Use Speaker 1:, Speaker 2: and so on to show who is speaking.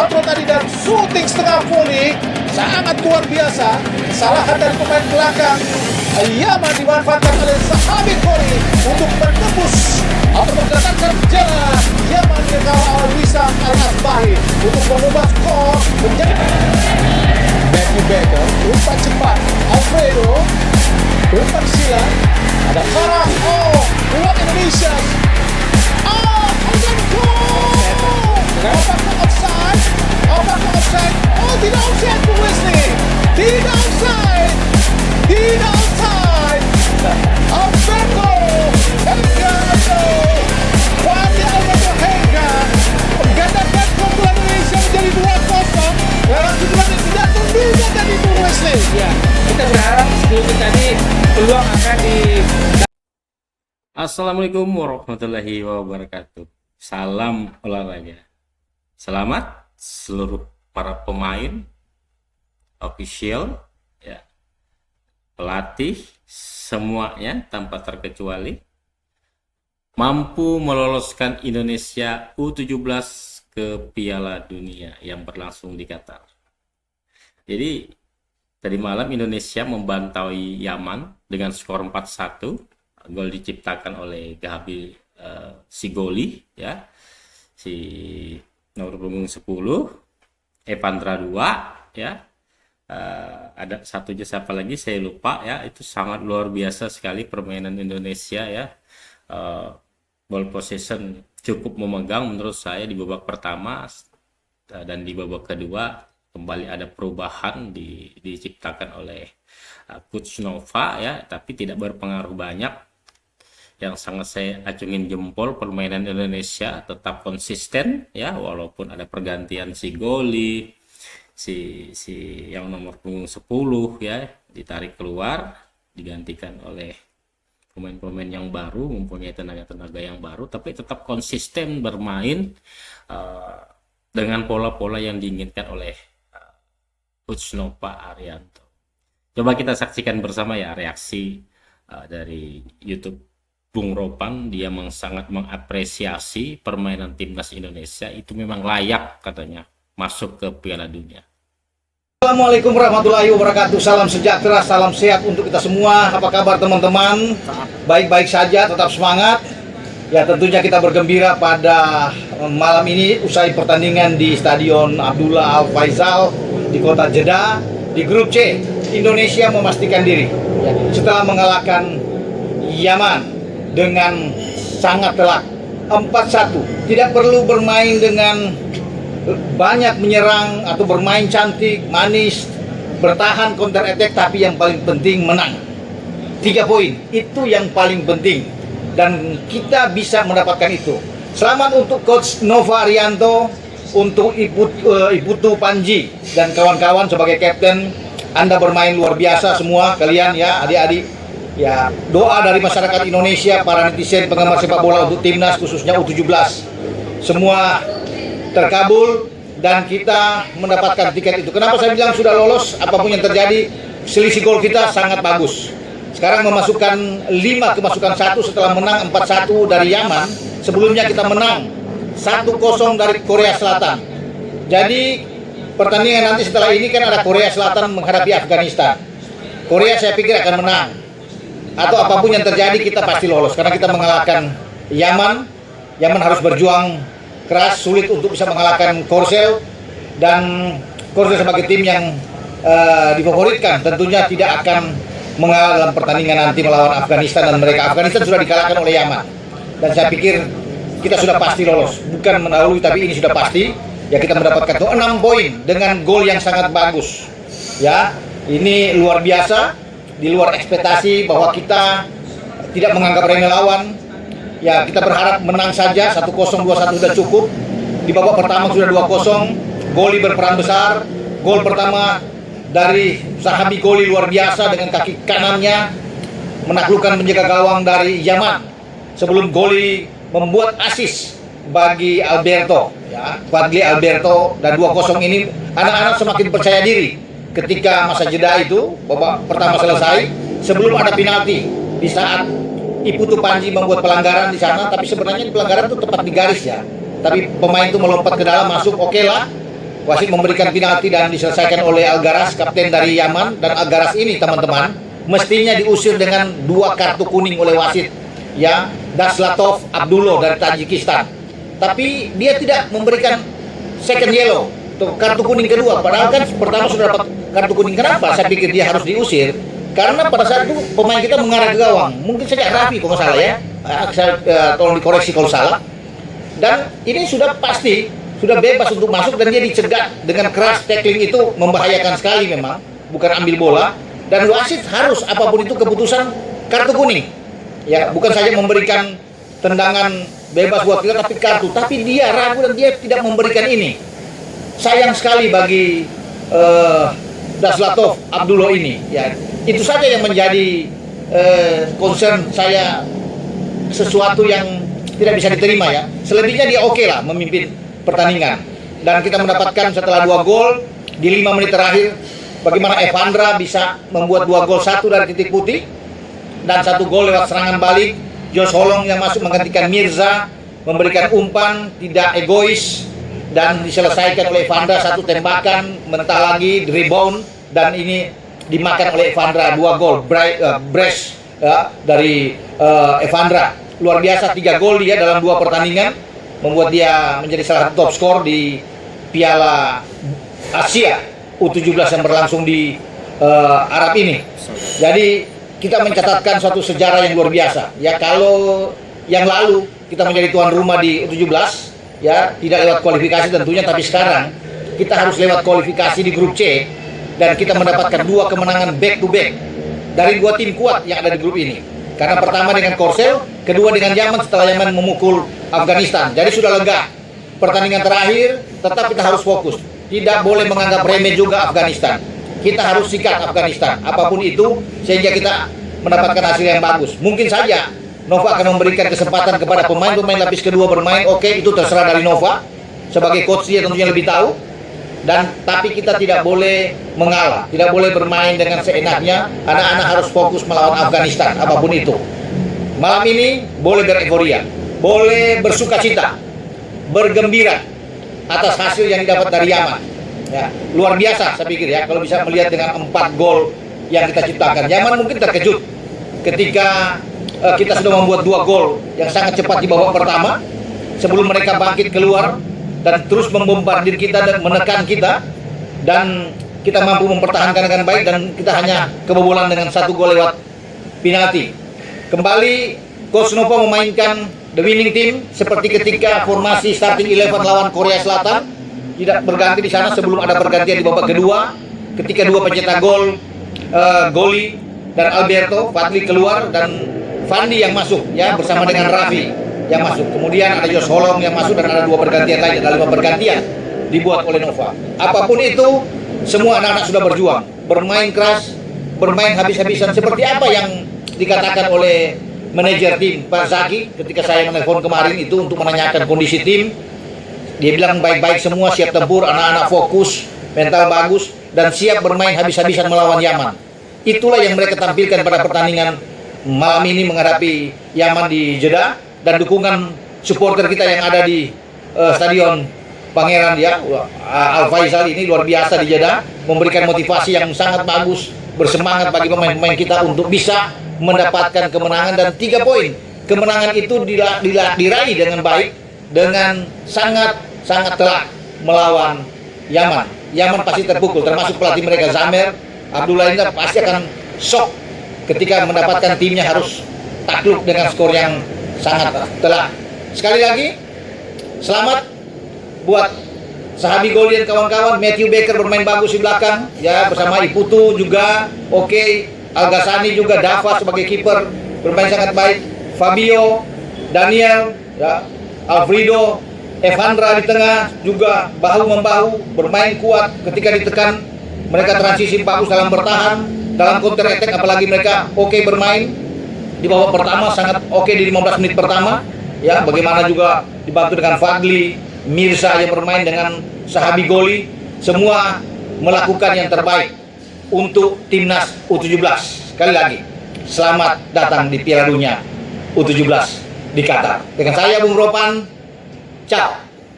Speaker 1: kontrol tadi dan shooting setengah volley sangat luar biasa. Kesalahan dari pemain belakang Yaman dimanfaatkan oleh Sahabi Kori untuk menembus atau mendatangkan jalan. Yaman dikawal oleh Wisam Al-Asbahi untuk mengubah skor menjadi Matthew Becker. Umpan cepat Alfredo, umpan silang, ada Farah. Oh, buat Indonesia. Apakah offside? Apakah offside? Oh, tidak offside Bu Wesley. Tidak offside. Tidak offside. Alberto Hengano. Wadi Alberto Hengano menggandakan keunggulan Indonesia menjadi 2-0 dalam kejuaraan yang tidak terduga tadi Bu Wesley.
Speaker 2: Ya, kita berharap sedikit tadi peluang akan di.
Speaker 3: Assalamualaikum warahmatullahi wabarakatuh. Salam olahraga. Selamat seluruh para pemain, official, ya, pelatih, semuanya tanpa terkecuali mampu meloloskan Indonesia U17 ke Piala Dunia yang berlangsung di Qatar. Jadi tadi malam Indonesia membantai Yaman dengan skor 4-1. Gol diciptakan oleh Gabi Sigoli, ya, si nomor punggung 10, Evandra 2, ya, ada satu aja siapa lagi saya lupa, ya. Itu sangat luar biasa sekali permainan Indonesia, ya. Ball possession cukup memegang menurut saya di babak pertama, dan di babak kedua kembali ada perubahan diciptakan oleh Coach Nova, ya, tapi tidak berpengaruh banyak. Yang sangat saya acungin jempol, permainan Indonesia tetap konsisten, ya, walaupun ada pergantian si Goli, si yang nomor punggung 10, ya, ditarik keluar, digantikan oleh pemain-pemain yang baru, mempunyai tenaga-tenaga yang baru, tapi tetap konsisten bermain dengan pola-pola yang diinginkan oleh Coach Nova Arianto. Coba kita saksikan bersama, ya, reaksi dari YouTube Bung Ropan. Dia sangat mengapresiasi permainan timnas Indonesia, itu memang layak katanya masuk ke Piala Dunia.
Speaker 1: Assalamualaikum warahmatullahi wabarakatuh. Salam sejahtera, salam sehat untuk kita semua. Apa kabar teman-teman? Baik-baik saja, tetap semangat. Ya, tentunya kita bergembira pada malam ini usai pertandingan di Stadion Abdullah Al Faisal di kota Jeddah. Di grup C, Indonesia memastikan diri setelah mengalahkan Yaman dengan sangat telak 4-1. Tidak perlu bermain dengan banyak menyerang atau bermain cantik, manis, bertahan counter attack, tapi yang paling penting menang. 3 poin itu yang paling penting dan kita bisa mendapatkan itu. Selamat untuk Coach Nova Arianto, untuk Iputu Panji dan kawan-kawan sebagai kapten. Anda bermain luar biasa semua kalian, ya, adik-adik. Ya, doa dari masyarakat Indonesia, para netizen, penggemar sepak bola untuk timnas khususnya U17 semua terkabul dan kita mendapatkan tiket itu. Kenapa saya bilang sudah lolos? Apapun yang terjadi, selisih gol kita sangat bagus. Sekarang memasukkan 5 kemasukan 1 setelah menang 4-1 dari Yaman. Sebelumnya kita menang 1-0 dari Korea Selatan. Jadi pertandingan nanti setelah ini kan ada Korea Selatan menghadapi Afghanistan. Korea saya pikir akan menang. Atau apapun yang terjadi kita pasti lolos karena kita mengalahkan Yaman. Yaman harus berjuang keras, sulit untuk bisa mengalahkan Korsel, dan Korsel sebagai tim yang difavoritkan tentunya tidak akan mengalah dalam pertandingan nanti melawan Afghanistan, dan mereka Afghanistan sudah dikalahkan oleh Yaman dan saya pikir kita sudah pasti lolos, bukan mendahului tapi ini sudah pasti. Ya, kita mendapatkan 6 poin dengan gol yang sangat bagus, ya, ini luar biasa. Di luar ekspektasi bahwa kita tidak menganggap remeh lawan. Ya, kita berharap menang saja, 1-0, 2-1 sudah cukup. Di babak pertama sudah 2-0. Goli berperan besar. Gol pertama dari Sahabi Goli luar biasa dengan kaki kanannya menaklukkan penjaga gawang dari Yaman. Sebelum Goli membuat assist bagi Alberto, ya, Fadli Alberto, dan 2-0 ini anak-anak semakin percaya diri. Ketika masa jeda itu, babak pertama selesai, sebelum ada penalti, di saat Iputu Panji membuat pelanggaran di sana, tapi sebenarnya pelanggaran itu tepat di garis, ya. Tapi pemain itu melompat ke dalam, masuk, oke lah. wasit memberikan penalti dan diselesaikan oleh Algaraz, kapten dari Yaman. Dan Algaraz ini teman-teman mestinya diusir dengan 2 kartu kuning oleh wasit, ya, Daslatov Abdullah dari Tajikistan. Tapi dia tidak memberikan second yellow, kartu kuning kedua. Padahal kan pertama sudah dapat kartu kuning. Kenapa saya pikir dia harus diusir? Karena pada saat itu pemain kita mengarah ke gawang. Mungkin saja Raffi kalau nggak salah ya. Tolong dikoreksi kalau salah. Dan ini sudah pasti sudah bebas untuk masuk dan dia dicegat dengan keras. Tackling itu membahayakan sekali memang, bukan ambil bola. Dan wasit harus apapun itu keputusan kartu kuning. Ya, bukan saja memberikan tendangan bebas buat kita tapi kartu. Tapi dia ragu dan dia tidak memberikan ini. Sayang sekali bagi Daslatov Abdullah ini. Ya, itu saja yang menjadi concern saya, sesuatu yang tidak bisa diterima ya. Selebihnya dia oke lah memimpin pertandingan. Dan kita mendapatkan setelah 2 gol di 5 menit terakhir, bagaimana Evandra bisa membuat 2 gol, 1 dari titik putih dan 1 gol lewat serangan balik. Josh Holong yang masuk menggantikan Mirza, memberikan umpan tidak egois dan diselesaikan oleh Evandra. 1 tembakan, mentah lagi, rebound, dan ini dimakan oleh Evandra. 2 gol, brace dari Evandra. Luar biasa, 3 gol dia dalam 2 pertandingan, membuat dia menjadi salah satu top skor di Piala Asia U17 yang berlangsung di Arab ini. Jadi kita mencatatkan suatu sejarah yang luar biasa. Ya, kalau yang lalu kita menjadi tuan rumah di U17, ya tidak lewat kualifikasi tentunya, tapi sekarang kita harus lewat kualifikasi di grup C dan kita mendapatkan 2 kemenangan back to back dari 2 tim kuat yang ada di grup ini. Karena pertama dengan Korsel, kedua dengan Yaman setelah Yaman memukul Afghanistan. Jadi sudah lega. Pertandingan terakhir tetap kita harus fokus. Tidak boleh menganggap remeh juga Afghanistan. Kita harus sikat Afghanistan apapun itu sehingga kita mendapatkan hasil yang bagus. Mungkin saja Nova akan memberikan kesempatan kepada pemain-pemain lapis kedua bermain. Oke, itu terserah dari Nova. Sebagai coach dia tentunya lebih tahu. Tapi kita tidak boleh mengalah, tidak boleh bermain dengan seenaknya. Anak-anak harus fokus melawan Afghanistan, apapun itu. Malam ini boleh bereforia, boleh bersuka cita, bergembira atas hasil yang didapat dari Yaman. Ya, luar biasa saya pikir ya, kalau bisa melihat dengan 4 gol yang kita ciptakan. Yaman mungkin terkejut ketika kita sudah membuat 2 gol yang sangat cepat di babak pertama, sebelum mereka bangkit keluar dan terus membombardir kita dan menekan kita, dan kita mampu mempertahankan dengan baik dan kita hanya kebobolan dengan 1 gol lewat penalti. Kembali Coach Nova memainkan the winning team seperti ketika formasi starting 11 lawan Korea Selatan, tidak berganti di sana sebelum ada pergantian di babak kedua ketika 2 pencetak gol, Goli dan Alberto Fadli keluar dan Fandi yang masuk ya bersama dengan Raffi yang masuk. Kemudian ada Josh Holong yang masuk dan ada 2 pergantian lain, ada 5 pergantian dibuat oleh Nova. Apapun itu, semua anak-anak sudah berjuang, bermain keras, bermain habis-habisan seperti apa yang dikatakan oleh manajer tim Pak Zaki ketika saya menelpon kemarin itu untuk menanyakan kondisi tim. Dia bilang baik-baik semua, siap tempur, anak-anak fokus, mental bagus dan siap bermain habis-habisan melawan Yaman. Itulah yang mereka tampilkan pada pertandingan malam ini menghadapi Yaman di Jeddah. Dan dukungan supporter kita yang ada di Stadion Pangeran ya, Al Faisal ini luar biasa di Jeddah, memberikan motivasi yang sangat bagus, bersemangat bagi pemain-pemain kita untuk bisa mendapatkan kemenangan dan 3 poin. Kemenangan itu diraih dengan baik, dengan sangat telak melawan Yaman. Yaman pasti terpukul, termasuk pelatih mereka Zamer Abdullah ini pasti akan shock ketika mendapatkan timnya harus takluk dengan skor yang sangat telak. Sekali lagi, selamat buat Sahabi Goli dan kawan-kawan. Matthew Baker bermain bagus di belakang, ya bersama Iputu juga oke. Al-Ghassani juga, Dava sebagai kiper bermain sangat baik. Fabio, Daniel, ya, Alfredo, Evandra di tengah juga bahu-membahu bermain kuat ketika ditekan. Mereka transisi bagus dalam bertahan, dalam counter attack, apalagi mereka oke bermain. Di babak pertama sangat oke di 15 menit pertama ya, bagaimana juga dibantu dengan Fadli, Mirza yang bermain dengan Sahabi Goli, semua melakukan yang terbaik untuk timnas U17. Sekali lagi, selamat datang di Piala Dunia U17 di Qatar. Dengan saya Bung Ropan, ciao.